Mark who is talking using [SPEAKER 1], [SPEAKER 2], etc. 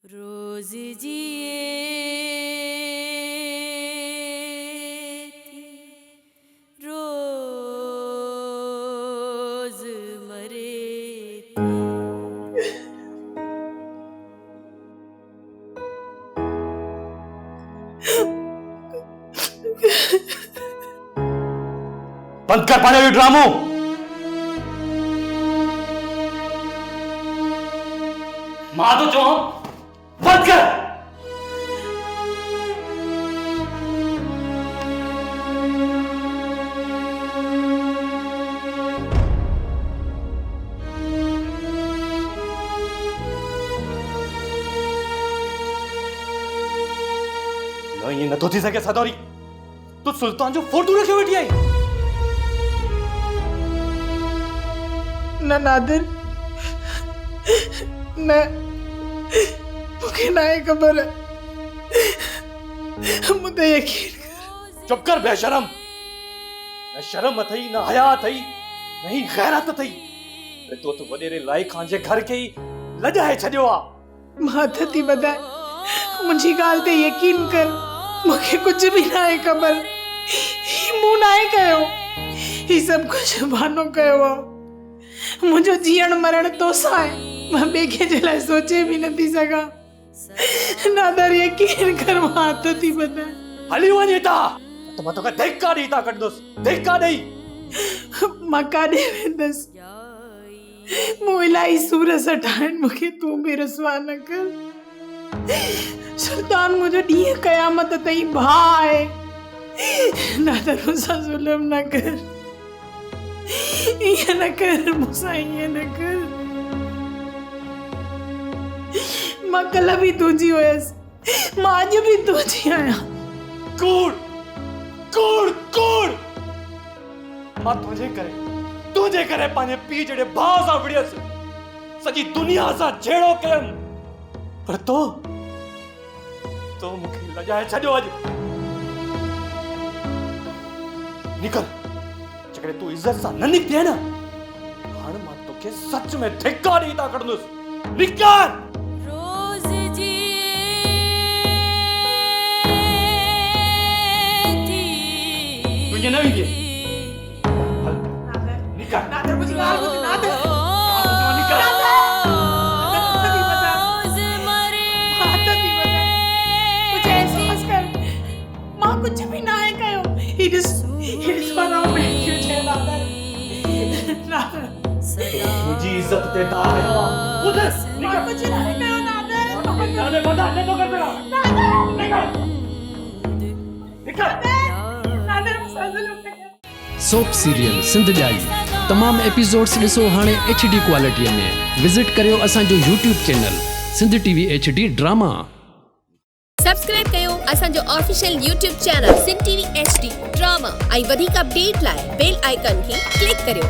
[SPEAKER 1] रोज जिए थी, रोज मरे थे।
[SPEAKER 2] बंद कर पाने ड्रामो। मां तो जो बंद कर। न ये न तो थी सके सदौरी तू सुल्तान जो फोटो रखे वेठी आई।
[SPEAKER 3] न नादिर न मूंखे ना आहे ख़बर। मुझे यकीन कर।
[SPEAKER 2] चुप कर बेशरम। न शर्म अथई न हया अथई न ही गैरत अथई। तो तू वडेरे लाइक खान जे घर के ही लजाए छडियो आ।
[SPEAKER 3] मां थी ॿुधाए मुंहिंजी ॻाल्हि ते यकीन कर। मूंखे कुछ भी ना आहे ख़बर। ही मूं ना आहे कयो। ही सब कुछ बहानो कयो आहे। मुंहिंजो जीअण मरण तोसां आहे। मां ॿिए कंहिंजे लाइ सोचे भी नथी सघां। नादर यकीन कर। मां थी ॿुधाए।
[SPEAKER 2] हली वञे था तो मां तोखे धिक्का ॾेई था कढंदुसि। धिक्का ॾेई
[SPEAKER 3] मां काॾे वेंदसि। मूं इलाही सूर सटा आहिनि। मूंखे तूं बि रुसवा न कर। सुल्तान मुंहिंजो ॾींहुं क़यामत ताईं भाउ आहे। नादर मूंसां ज़ुल्म न कर। ईअं न कर मूंसां। ईअं न कर। मां कल्ह बि तुंहिंजी हुयसि। मां अॼु बि तुंहिंजी आहियां।
[SPEAKER 2] कूड़ कूड़ कूड़। मां तुंहिंजे करे पंहिंजे पीउ जहिड़े भाउ सां विड़ियसि। सॼी दुनिया सां जहिड़ो कयमि पर तो मूंखे लॼाए छॾियो अॼु। निकल। जेकॾहिं तूं इज़त सां न निकिती न हाणे मां तोखे सच में धिक्का ॾेई था कढंदुसि। निकल।
[SPEAKER 1] रोज जिए थी,
[SPEAKER 2] तुझे न वेंदी निकल।
[SPEAKER 3] नादर मुझे गाल ॿुध। नादर
[SPEAKER 2] निकल।
[SPEAKER 1] रोज मरे
[SPEAKER 3] मुझे एहसास कर। मां कुछ भी ना आहे कयो। It is for our future, Nadir.
[SPEAKER 2] मुझी इज्जत ते दाग है। उधर
[SPEAKER 3] मां कुछ ना आहे कयो नादर।
[SPEAKER 2] जाने बता ने तो कर बेटा। निकल निकल।
[SPEAKER 3] नादर मुझसे ज़ुल्म न कर।
[SPEAKER 4] सोप सीरियल सिंध जाई तमाम एपिसोड्स ॾिसो हाणे HD क्वालिटीअ में। विज़िट करियो असांजो YouTube channel Sindh TV HD drama.
[SPEAKER 5] Subscribe कयो असांजो official YouTube channel Sindh TV HD drama ऐं वधीक अपडेट लाइ बेल आइकन खे क्लिक करियो।